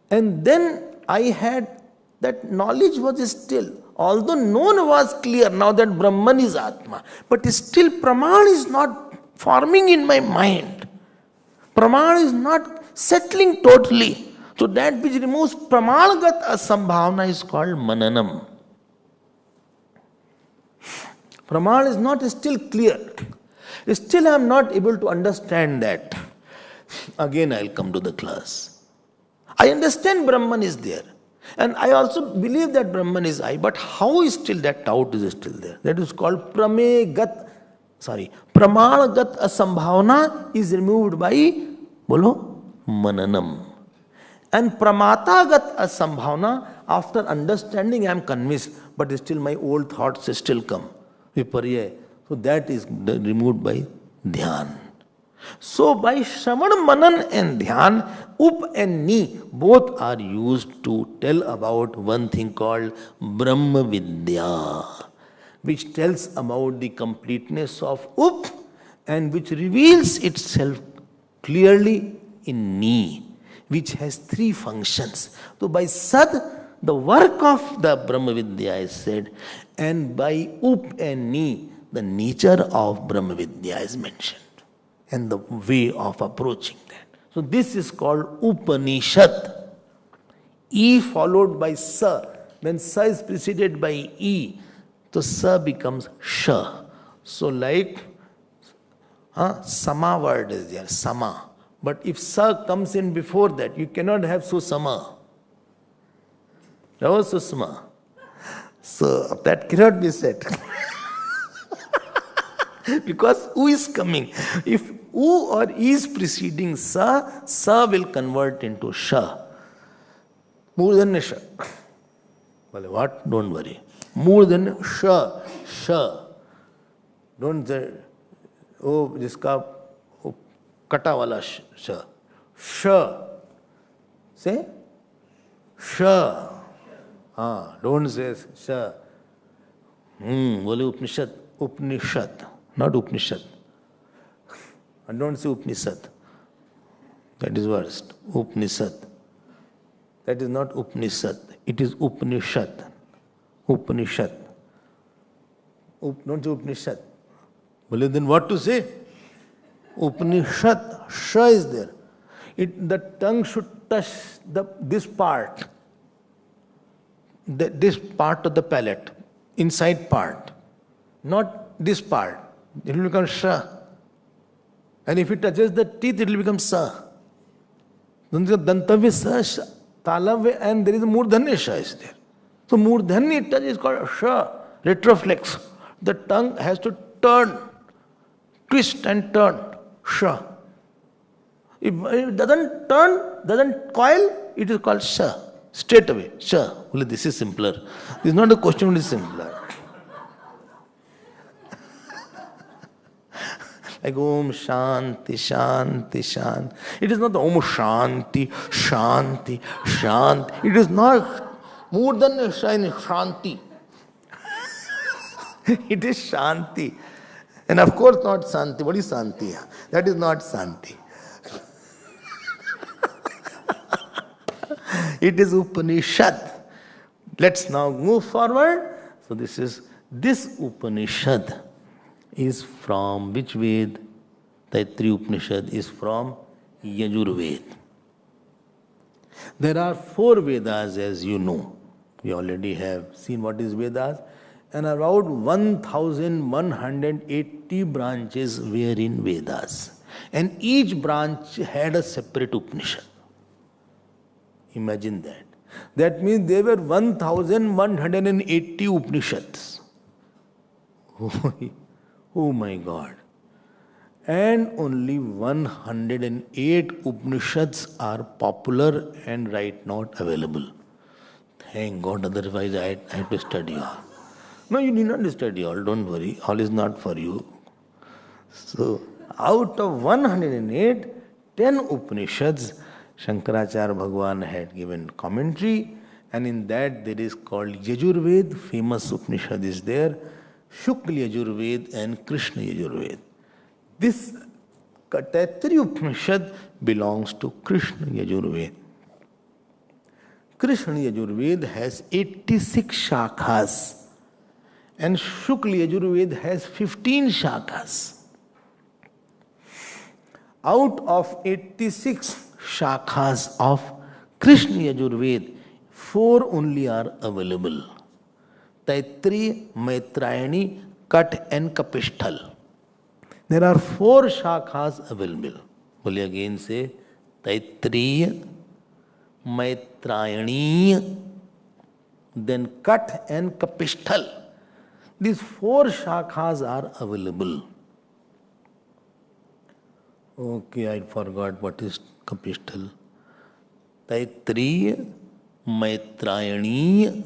A: and then I had, that knowledge was still, although known was clear now that Brahman is Atma, but still Pramana is not forming in my mind. Pramana is not settling totally. So that which removes Pramanagat asambhavana is called mananam. Pramana is not still clear. Still I am not able to understand that. Again I will come to the class. I understand Brahman is there. And I also believe that Brahman is I. But how is still that doubt is still there? That is called Pramanagat asambhavana is removed by, mananam. And Pramatagat asambhavana, after understanding I am convinced, but still my old thoughts still come. Viparya. So that is removed by dhyan. So by Shravan, Manan and Dhyan, Up and Ni both are used to tell about one thing called Brahma Vidya, which tells about the completeness of Up and which reveals itself clearly in Ni, which has three functions. So by Sad, the work of the Brahma Vidya is said, and by Up and Ni, the nature of Brahma Vidya is mentioned, and the way of approaching that. So this is called Upanishad. E followed by Sa. When Sa is preceded by E, so Sa becomes Sha. So like Sama word is there, Sama. But if Sa comes in before that, you cannot have Susama. That was Susma. So that cannot be said. Because who is coming? If who or is preceding sa will convert into sha. More than a sha. Well, what? Don't worry. More than sha. Don't say, oh, jiska kata wala sha. Sha. Say sha. Don't say sha. Bole Upanishad. Not Upanishad. And don't say Upanishad. That is worst. Upanishad. That is not Upanishad. It is Upanishad. Don't say Upanishad. Well, then what to say? Upanishad. Sha is there. The tongue should touch this part. This part of the palate. Inside part. Not this part. It will become sha. And if it touches the teeth, it will become sa. Dantavya sa, talavya, and there is a murdhanya sha is there. So murdhanya touch is called sha, retroflex. The tongue has to turn, twist and turn, sha. If it doesn't turn, doesn't coil, it is called sha. Straight away, sha. Well, this is simpler. This is not a question, it is simpler. Like Om Shanti, Shanti, Shanti. It is not the Om Shanti, Shanti, Shanti. It is not more than a Shanti. It is Shanti. And of course not Santi. What is Santi? That is not Santi. It is Upanishad. Let's now move forward. So this Upanishad is from which Ved? Taittiriya Upanishad is from Yajurved. There are 4 Vedas, as you know. We already have seen what is Vedas. And around 1180 branches were in Vedas. And each branch had a separate Upanishad. Imagine that. That means there were 1180 Upanishads. Oh my God. And only 108 Upanishads are popular and right now available. Thank God, otherwise I have to study all. No, you need not study all, don't worry. All is not for you. So, out of 108, 10 Upanishads, Shankaracharya Bhagavan had given commentary, and in that there is called Yajurved, famous Upanishad is there, Shukla Yajurved and Krishna Yajurved. This Taittiriya Upanishad belongs to Krishna Yajurved. Krishna Yajurved has 86 shakhas and Shukla Yajurved has 15 shakhas. Out of 86 shakhas of Krishna Yajurved, 4 only are available. Taittiriya, Maitrayani, Kat and Kapishthal. There are 4 shakhas available. Will you again say Taittiriya, Maitrayani, then Kat and Kapishthal. These 4 shakhas are available. Okay, I forgot what is Kapishthal. Taittiriya, Maitrayani,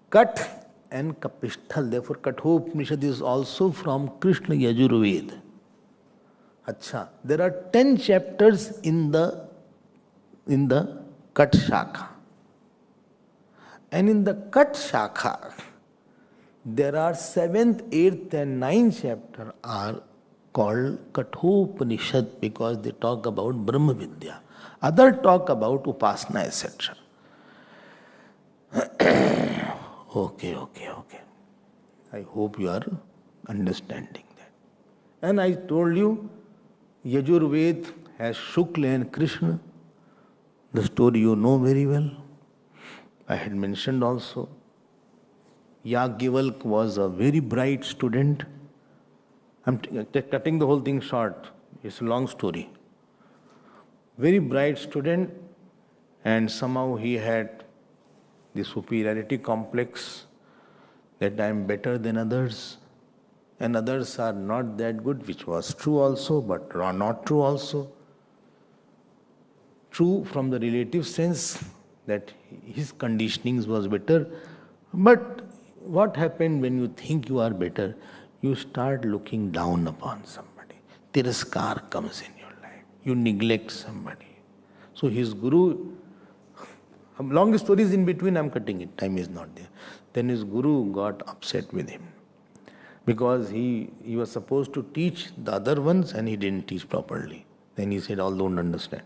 A: Kat and Kapishthal. Therefore, Kathopanishad is also from Krishna Yajurved. Acha, there are 10 chapters in the Kat Shakha. And in the Kat Shakha, there are 7th, 8th and 9th chapter are called Kathopanishad because they talk about Brahma Vidya. Other talk about Upasana, etc. Okay. I hope you are understanding that. And I told you, Yajurved has Shukla and Krishna. The story you know very well. I had mentioned also. Yagyavalk was a very bright student. I'm cutting the whole thing short. It's a long story. Very bright student, and somehow he had the superiority complex, that I am better than others and others are not that good, which was true also, but not true also. True from the relative sense that his conditionings was better, but what happened when you think you are better? You start looking down upon somebody. Tiraskar comes in your life. You neglect somebody. So his guru, long stories in between, I'm cutting it, time is not there. Then his guru got upset with him because he was supposed to teach the other ones and he didn't teach properly. Then he said, all don't understand.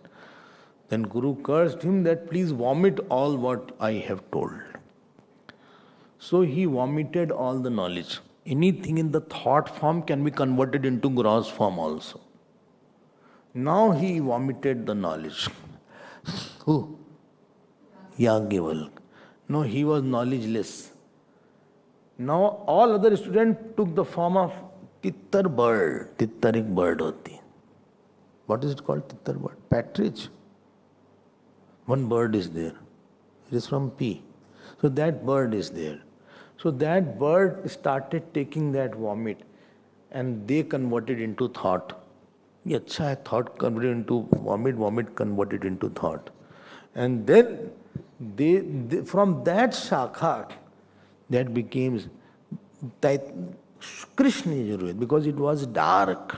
A: Then Guru cursed him that please vomit all what I have told. So he vomited all the knowledge. Anything in the thought form can be converted into gross form also. Now he vomited the knowledge. Who? Yagyavalk. No, he was knowledgeless. Now all other students took the form of tittar bird. Tittarik bird hoti. What is it called? Tittar bird. Partridge. One bird is there. It is from P. So that bird is there. So that bird started taking that vomit and they converted into thought. Ye acha hai, thought converted into vomit, vomit converted into thought. And then they from that shakha, that became Krishna Yajurveda, because it was dark.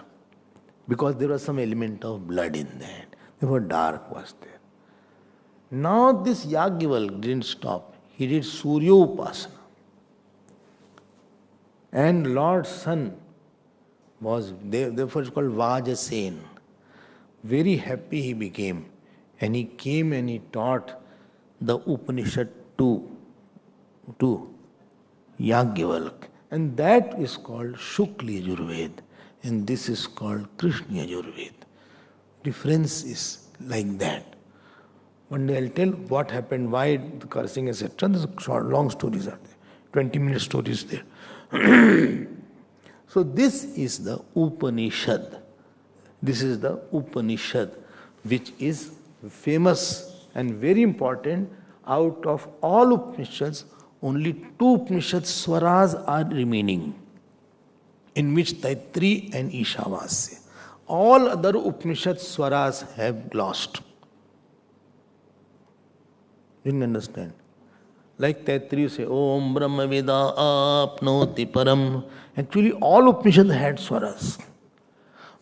A: Because there was some element of blood in that. Therefore dark was there. Now this Yagyavalk didn't stop. He did Surya Upasana. And Lord's son was, therefore it's called Vajasen. Very happy he became. And he came and he taught the Upanishad to Yagyavalk. And that is called Shukla Yajurveda. And this is called Krishna Yajurveda. Difference is like that. One day I'll tell what happened, why the cursing, etc. There's short, long stories are there. 20-minute stories there. So this is the Upanishad. This is the Upanishad, which is famous and very important. Out of all Upanishads, only 2 Upanishads Swaras are remaining, in which Taittiriya and Ishavasya. All other Upanishads Swaras have lost. Didn't understand. Like Taittiriya say, Om Brahma Veda Apnoti Param. Actually, all Upanishads had swaras.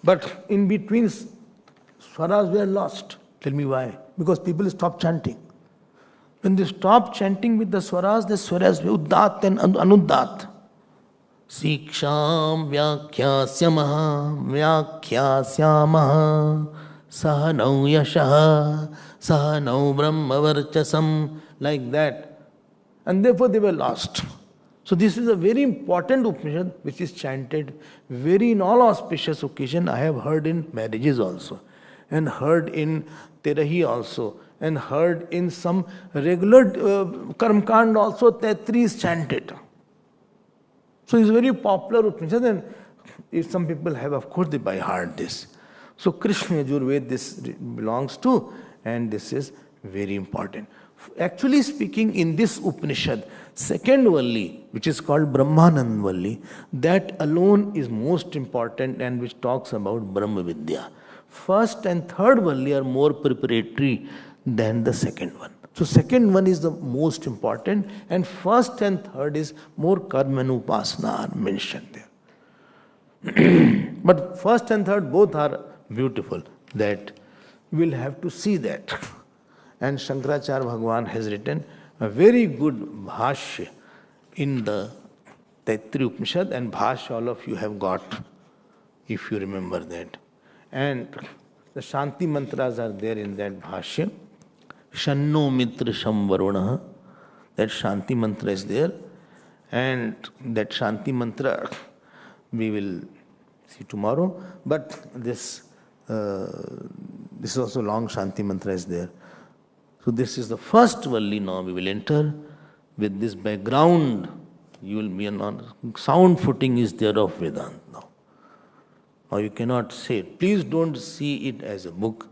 A: But in between, swaras were lost. Tell me why. Because people stopped chanting. When they stopped chanting with the swaras were Uddat and Anuddat. Siksham Vyakhyasamaha Sahanau Yashaha Sahanau Brahmavarchasam, like that. And therefore they were lost. So this is a very important Upanishad which is chanted very in all auspicious occasion. I have heard in marriages also, and heard in Terahi also, and heard in some regular Karmkand also. Taittiriya is chanted. So it's very popular Upanishad, and if some people have, of course, they by heart this. So Krishna Yajurveda this belongs to, and this is very important. Actually speaking, in this Upanishad, second Valli, which is called Brahmanand Valli, that alone is most important and which talks about Brahma Vidya. First and third Valli are more preparatory than the second one. So second one is the most important, and first and third is more karma and upasana are mentioned there. But first and third both are beautiful. That we will have to see that. And Shankaracharya Bhagavan has written a very good bhashya in the Taittiriya Upanishad, and bhashya all of you have got, if you remember that. And the Shanti mantras are there in that bhashya. Shanno Mitra Shamvaruna, that Shanti mantra is there. And that Shanti mantra we will see tomorrow. But this is also long Shanti mantra is there. So this is the first Valli. Now we will enter with this background. You will be on sound footing is there of Vedanta now. Now you cannot say it. Please don't see it as a book.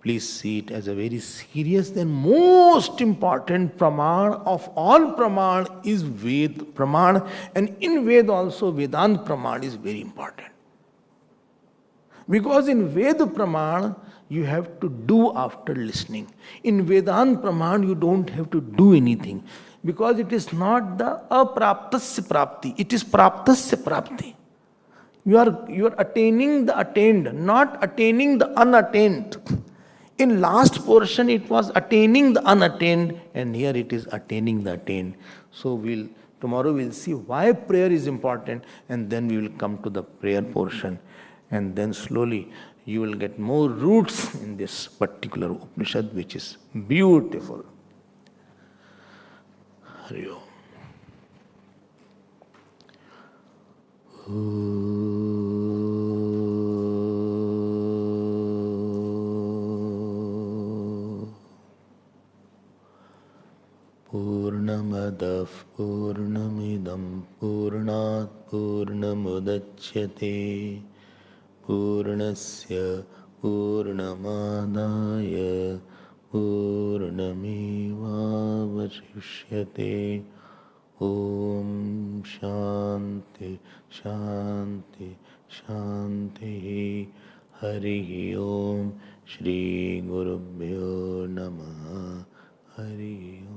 A: please see it as a very serious, then most important praman of all praman is Ved praman, and in Ved also Vedant praman is very important. Because in Ved praman you have to do after listening. In Vedant praman you don't have to do anything. Because it is not the apraptasya prapti, it is praptasya prapti. You are attaining the attained, not attaining the unattained. In last portion it was attaining the unattained, and here it is attaining the attained. So tomorrow we'll see why prayer is important, and then we will come to the prayer portion, and then slowly you will get more roots in this particular Upanishad, which is beautiful. Hari Om. Purnamadav Purnamidam Purnat Purnamudachyate Purnasya Purnamadaya Purnamevavashishyate. Om Shanti Shanti Shanti. Hari Om. Shri Gurubhyo Namaha. Hari Om.